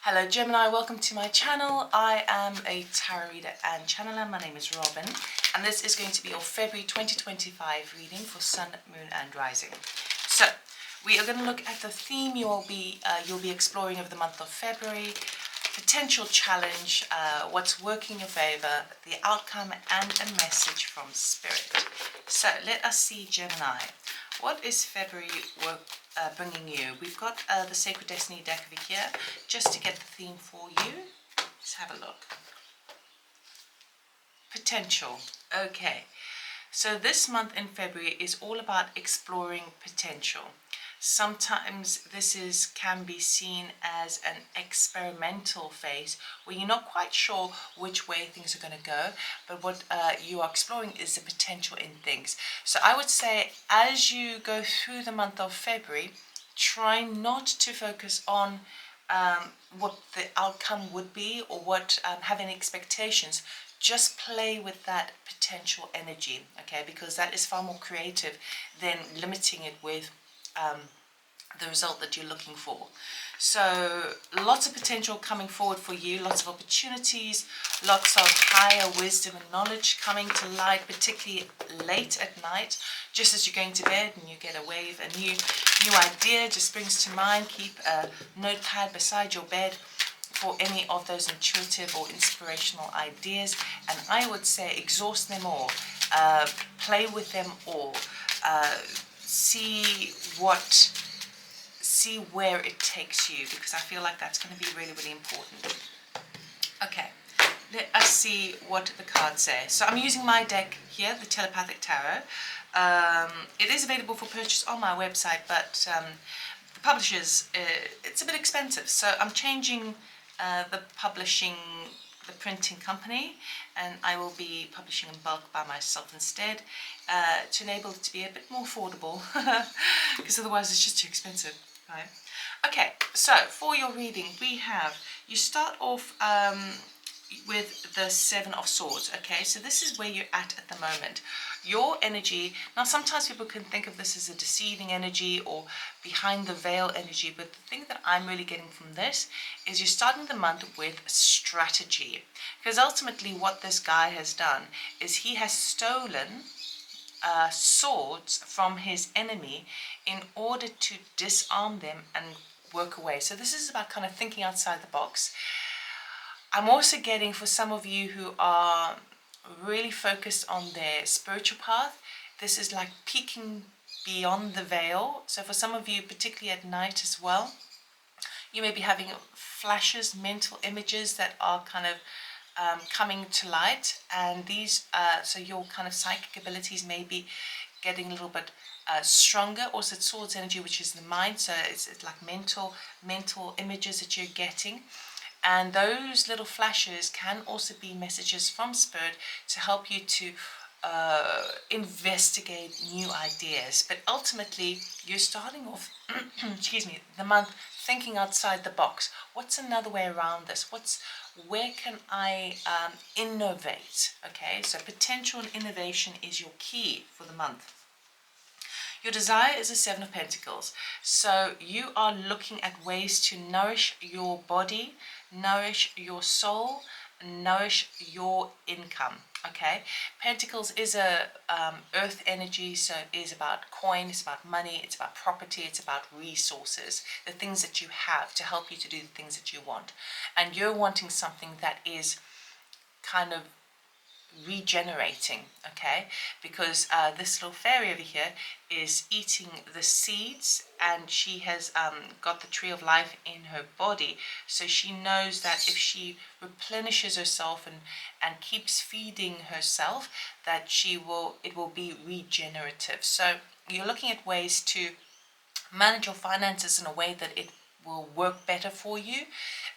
Hello Gemini, welcome to my channel. I am a tarot reader and channeler. My name is Robyn and this is going to be your February 2025 reading for Sun, Moon and Rising. So we are going to look at the theme you'll be exploring over the month of February, potential challenge, what's working in your favor, the outcome and a message from Spirit. So let us see, Gemini. What is February bringing you? We've got the Sacred Destiny deck over here, just to get the theme for you. Let's have a look. Potential. Okay. So this month in February is all about exploring potential. Sometimes this can be seen as an experimental phase where you're not quite sure which way things are going to go, but what you are exploring is the potential in things. So I would say as you go through the month of February, try not to focus on what the outcome would be or what having expectations. Just play with that potential energy, okay, because that is far more creative than limiting it with the result that you're looking for. So lots of potential coming forward for you, lots of opportunities, lots of higher wisdom and knowledge coming to light, particularly late at night, just as you're going to bed and you get a wave, a new idea just springs to mind. Keep a notepad beside your bed for any of those intuitive or inspirational ideas, and I would say exhaust them all, play with them all, see where it takes you, because I feel like that's going to be really, really important. Okay, let us see what the cards say. So I'm using my deck here, the Telepathic Tarot. It is available for purchase on my website, but the publishers, it's a bit expensive, so I'm changing the printing company, and I will be publishing in bulk by myself instead, to enable it to be a bit more affordable, because otherwise it's just too expensive, right? Okay, so for your reading, you start off with the Seven of Swords. Okay, so this is where you're at the moment. Your energy, now sometimes people can think of this as a deceiving energy or behind the veil energy, but the thing that I'm really getting from this is you're starting the month with strategy, because ultimately what this guy has done is he has stolen swords from his enemy in order to disarm them and work away. So this is about kind of thinking outside the box. I'm also getting, for some of you who are really focused on their spiritual path, this is like peeking beyond the veil. So for some of you, particularly at night as well, you may be having flashes, mental images that are kind of coming to light, and these so your kind of psychic abilities may be getting a little bit stronger. Also, it's swords energy, which is the mind, so it's like mental images that you're getting. And those little flashes can also be messages from Spirit to help you to investigate new ideas. But ultimately, you're starting off, excuse me, the month thinking outside the box. What's another way around this? Where can I innovate? Okay, so potential and innovation is your key for the month. Your desire is a Seven of Pentacles. So you are looking at ways to nourish your body, nourish your soul, nourish your income. Okay, Pentacles is a earth energy, so it is about coin, it's about money, it's about property, it's about resources, the things that you have to help you to do the things that you want. And you're wanting something that is kind of regenerating, okay, because this little fairy over here is eating the seeds, and she has got the tree of life in her body, so she knows that if she replenishes herself and keeps feeding herself, that it will be regenerative. So you're looking at ways to manage your finances in a way that it will work better for you.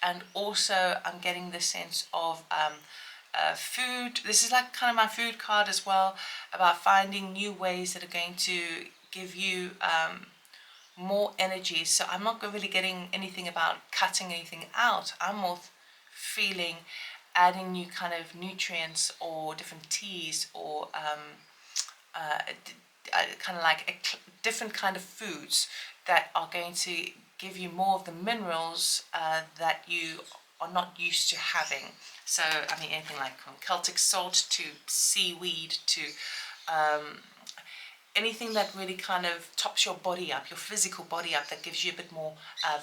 And also I'm getting the sense of food. This is like kind of my food card as well, about finding new ways that are going to give you more energy. So I'm not really getting anything about cutting anything out. I'm more feeling adding new kind of nutrients or different teas or kind of like different kind of foods that are going to give you more of the minerals that you are not used to having. So, I mean, anything like from Celtic salt to seaweed to anything that really kind of tops your body up, your physical body up, that gives you a bit more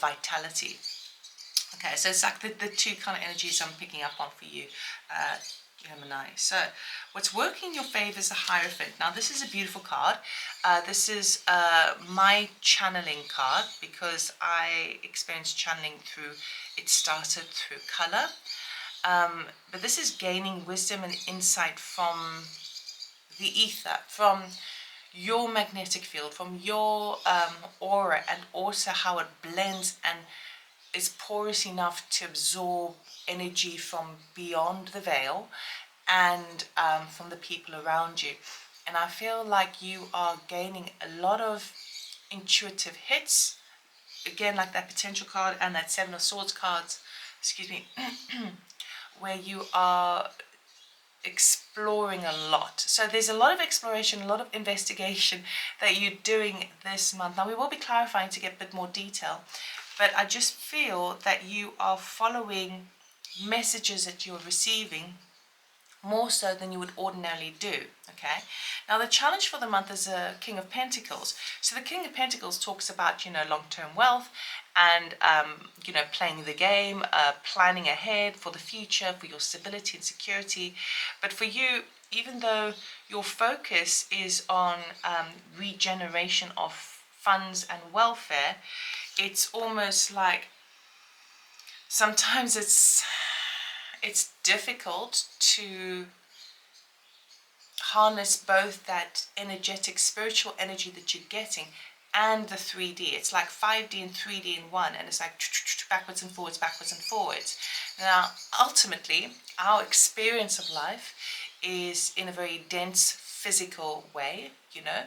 vitality. Okay, so it's like the two kind of energies I'm picking up on for you, Gemini. So what's working in your favor is the Hierophant. Now this is a beautiful card. This is my channeling card, because I experienced channeling through, it started through color. But this is gaining wisdom and insight from the ether, from your magnetic field, from your aura, and also how it blends and is porous enough to absorb energy from beyond the veil and from the people around you. And I feel like you are gaining a lot of intuitive hits, again like that potential card and that Seven of Swords cards, excuse me, where you are exploring a lot. So there's a lot of exploration, a lot of investigation that you're doing this month. Now we will be clarifying to get a bit more detail, but I just feel that you are following messages that you're receiving more so than you would ordinarily do. Okay, now the challenge for the month is a King of Pentacles. So the King of Pentacles talks about, you know, long-term wealth and you know, playing the game, planning ahead for the future, for your stability and security. But for you, even though your focus is on regeneration of funds and welfare, it's almost like sometimes it's difficult to harness both that energetic spiritual energy that you're getting and the 3D. It's like 5D and 3D in one, and it's like backwards and forwards, backwards and forwards. Now ultimately our experience of life is in a very dense physical way, you know.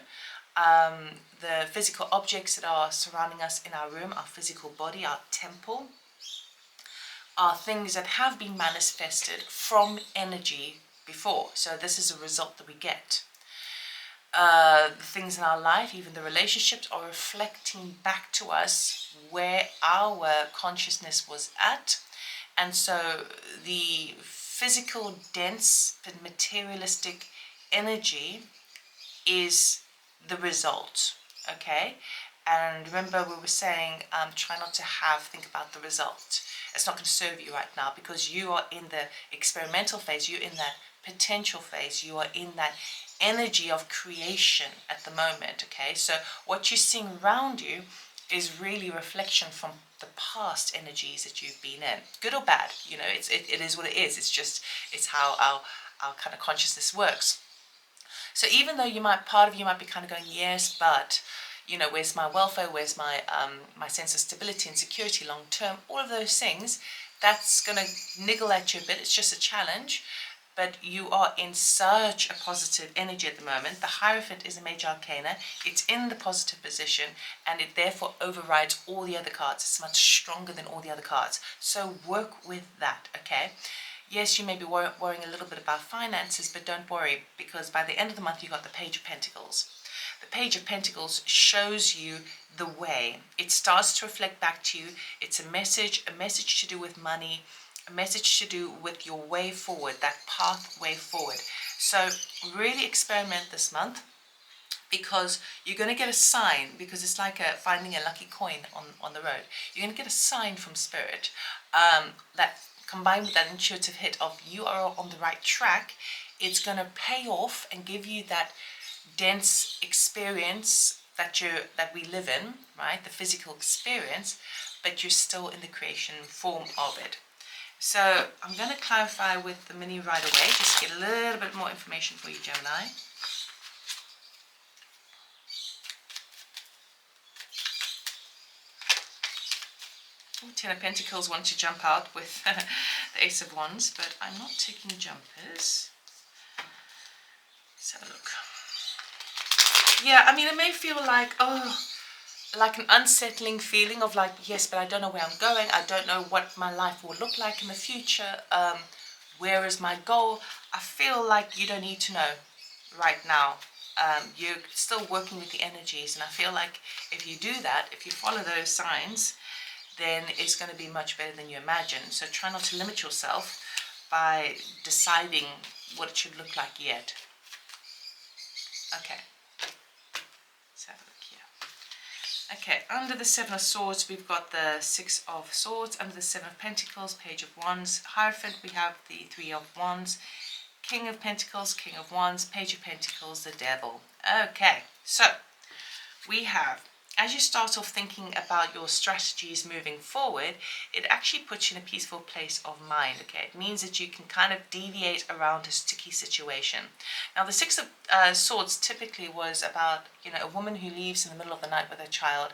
The physical objects that are surrounding us in our room, our physical body, our temple, are things that have been manifested from energy before. So this is a result that we get. The things in our life, even the relationships, are reflecting back to us where our consciousness was at. And so the physical, dense, but materialistic energy is the result, okay? And remember, we were saying, try not to think about the result. It's not going to serve you right now, because you are in the experimental phase, you're in that potential phase, you are in that energy of creation at the moment, okay? So what you're seeing around you is really reflection from the past energies that you've been in, good or bad, you know, it is what it is. It's how our kind of consciousness works. So even though part of you might be kind of going, yes, but you know, where's my welfare, where's my my sense of stability and security long term, all of those things, that's going to niggle at you a bit. It's just a challenge, but you are in such a positive energy at the moment. The Hierophant is a major arcana. It's in the positive position, and it therefore overrides all the other cards. It's much stronger than all the other cards. So work with that, okay? Yes, you may be worrying a little bit about finances, but don't worry, because by the end of the month you got the Page of Pentacles. The Page of Pentacles shows you the way. It starts to reflect back to you. It's a message to do with money, a message to do with your way forward, that pathway forward. So really experiment this month, because you're going to get a sign, because it's like finding a lucky coin on the road. You're going to get a sign from Spirit that, combined with that intuitive hit of you are on the right track, it's going to pay off and give you that dense experience that we live in, right? The physical experience, but you're still in the creation form of it. So I'm going to clarify with the mini right away, just to get a little bit more information for you, Gemini. Ooh, Ten of Pentacles want to jump out with the Ace of Wands, but I'm not taking jumpers. Let's have a look. Yeah, I mean, it may feel like, like an unsettling feeling of like, yes, but I don't know where I'm going. I don't know what my life will look like in the future. Where is my goal? I feel like you don't need to know right now. you're still working with the energies, and I feel like if you do that, if you follow those signs, then it's going to be much better than you imagine. So try not to limit yourself by deciding what it should look like yet. Okay, let's have a look here. Okay, under the Seven of Swords, we've got the Six of Swords. Under the Seven of Pentacles, Page of Wands. Hierophant, we have the Three of Wands. King of Pentacles, King of Wands, Page of Pentacles, the Devil. Okay, so we have, as you start off thinking about your strategies moving forward, it actually puts you in a peaceful place of mind, okay? It means that you can kind of deviate around a sticky situation. Now, the Six of Swords typically was about, you know, a woman who leaves in the middle of the night with her child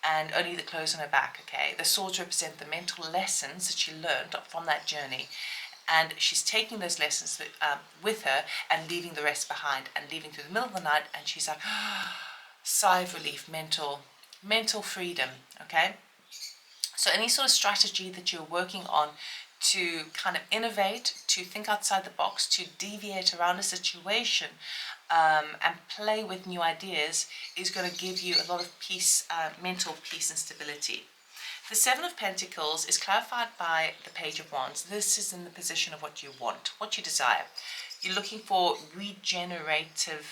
and only the clothes on her back, okay? The swords represent the mental lessons that she learned from that journey. And she's taking those lessons with her and leaving the rest behind, and leaving through the middle of the night, and she's like, sigh of relief, mental freedom, okay? So any sort of strategy that you're working on to kind of innovate, to think outside the box, to deviate around a situation, and play with new ideas is going to give you a lot of peace, mental peace and stability. The Seven of Pentacles is clarified by the Page of Wands. This is in the position of what you want, what you desire. You're looking for regenerative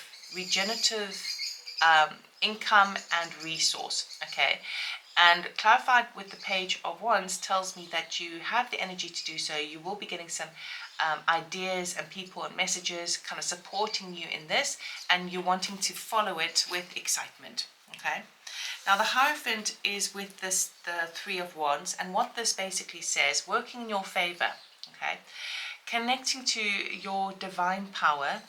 income and resource, okay? And clarified with the Page of Wands tells me that you have the energy to do so. You will be getting some ideas and people and messages kind of supporting you in this, and you're wanting to follow it with excitement, okay? Now the Hierophant is with this, the Three of Wands, and what this basically says, working in your favor, okay? Connecting to your divine power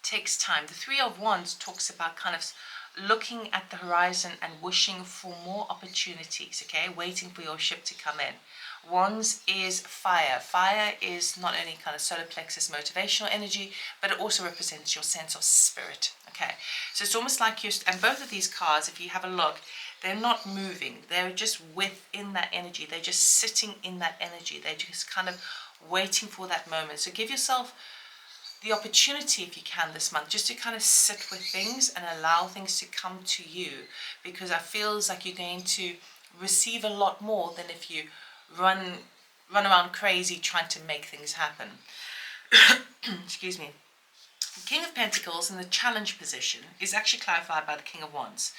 takes time. The Three of Wands talks about kind of looking at the horizon and wishing for more opportunities, okay? Waiting for your ship to come in. Wands is fire. Fire is not only kind of solar plexus motivational energy, but it also represents your sense of spirit, okay? So it's almost like you're, and both of these cards, if you have a look, they're not moving. They're just within that energy. They're just sitting in that energy. They're just kind of waiting for that moment. So give yourself the opportunity, if you can, this month, just to kind of sit with things and allow things to come to you, because it feels like you're going to receive a lot more than if you run around crazy trying to make things happen. Excuse me. The King of Pentacles in the challenge position is actually clarified by the King of Wands.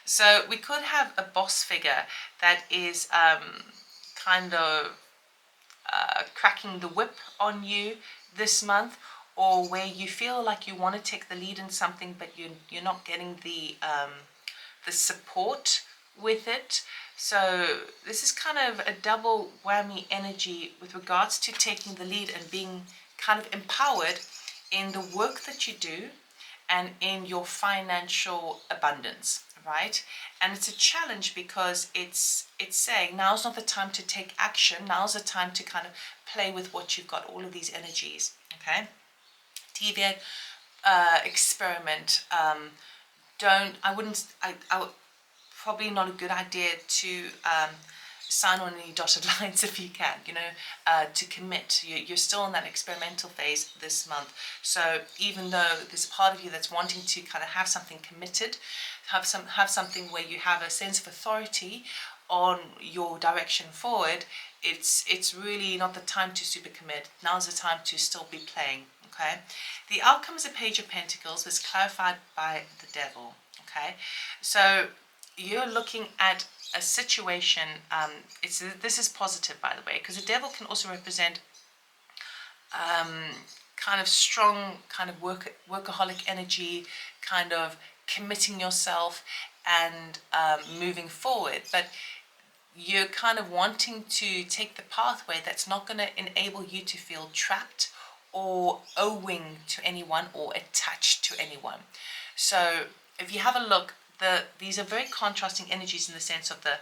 So we could have a boss figure that is kind of cracking the whip on you this month, or where you feel like you want to take the lead in something, but you're not getting the support with it. So this is kind of a double whammy energy with regards to taking the lead and being kind of empowered in the work that you do and in your financial abundance, right? And it's a challenge because it's saying now's not the time to take action. Now's the time to kind of play with what you've got, all of these energies, okay? Deviate, experiment. Probably not a good idea to sign on any dotted lines if you can, you know, to commit. You're still in that experimental phase this month. So even though there's part of you that's wanting to kind of have something committed, have something where you have a sense of authority on your direction forward, it's really not the time to super commit. Now's the time to still be playing, okay? The outcome is a Page of Pentacles, was clarified by the Devil, okay? So you're looking at a situation, this is positive, by the way, because the Devil can also represent kind of strong, kind of workaholic energy, kind of committing yourself and moving forward. But you're kind of wanting to take the pathway that's not going to enable you to feel trapped or owing to anyone or attached to anyone. So if you have a look, these are very contrasting energies in the sense of the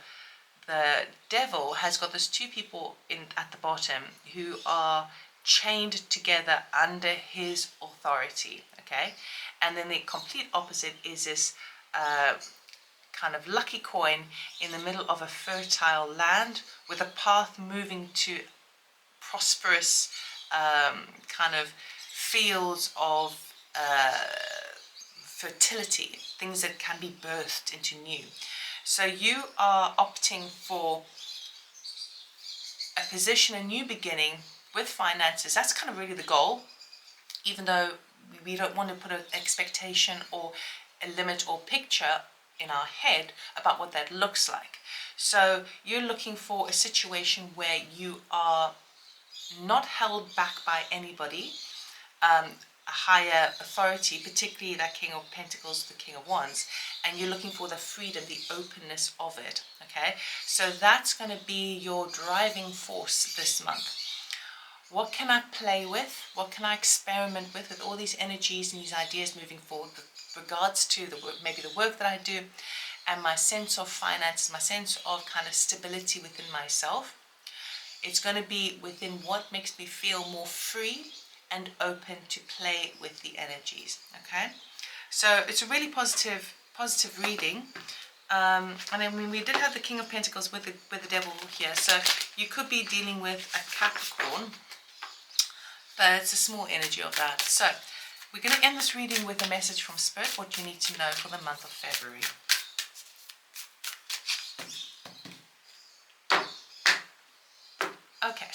Devil has got those two people at the bottom who are chained together under his authority, okay? And then the complete opposite is this kind of lucky coin in the middle of a fertile land with a path moving to prosperous kind of fields of fertility, things that can be birthed into new. So you are opting for a position, a new beginning with finances. That's kind of really the goal, even though we don't want to put an expectation or a limit or picture in our head about what that looks like. So you're looking for a situation where you are not held back by anybody, a higher authority, particularly that King of Pentacles, the King of Wands, and you're looking for the freedom, the openness of it, okay? So that's going to be your driving force this month. What can I play with? What can I experiment with all these energies and these ideas moving forward with regards to the work, maybe the work that I do, and my sense of finances, my sense of kind of stability within myself? It's going to be within what makes me feel more free and open to play with the energies, okay? So it's a really positive reading. And I mean, we did have the King of Pentacles with the Devil here, so you could be dealing with a Capricorn, but it's a small energy of that. So we're going to end this reading with a message from Spirit, what you need to know for the month of February. Okay.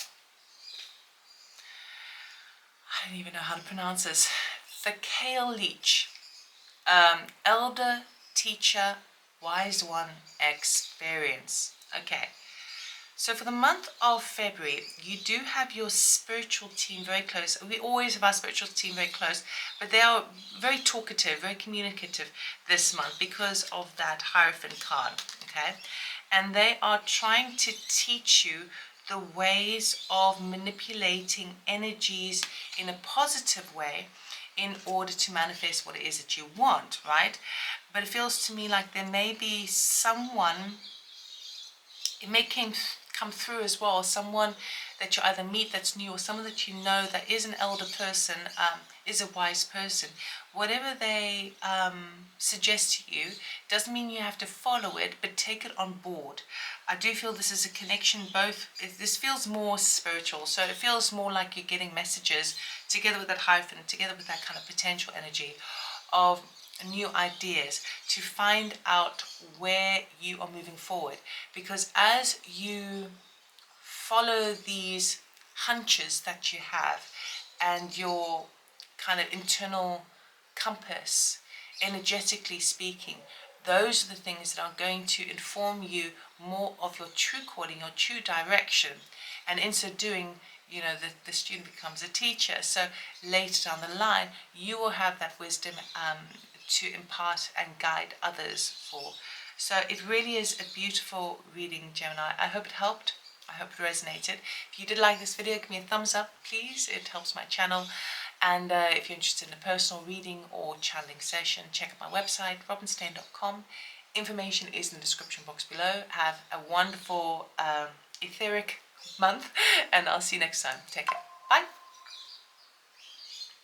I don't even know how to pronounce this. The Kale Leech. Elder, teacher, wise one, experience. Okay. So for the month of February, you do have your spiritual team very close. We always have our spiritual team very close, but they are very talkative, very communicative this month because of that Hierophant card, okay? And they are trying to teach you the ways of manipulating energies in a positive way in order to manifest what it is that you want, right? But it feels to me like there may be someone, it may come through as well, someone that you either meet that's new or someone that you know that is an elder person, is a wise person. Whatever they suggest to you doesn't mean you have to follow it, but take it on board. I do feel this is a connection, this feels more spiritual, so it feels more like you're getting messages together with that Hierophant, together with that kind of potential energy of new ideas to find out where you are moving forward. Because as you follow these hunches that you have and your kind of internal compass, energetically speaking, those are the things that are going to inform you more of your true calling, your true direction. And in so doing, you know, the student becomes a teacher. So later down the line, you will have that wisdom to impart and guide others for. So it really is a beautiful reading, Gemini. I hope it helped. I hope it resonated. If you did like this video, give me a thumbs up, please. It helps my channel. And if you're interested in a personal reading or channeling session, check out my website, robynstain.com. Information is in the description box below. Have a wonderful etheric month, and I'll see you next time. Take care. Bye.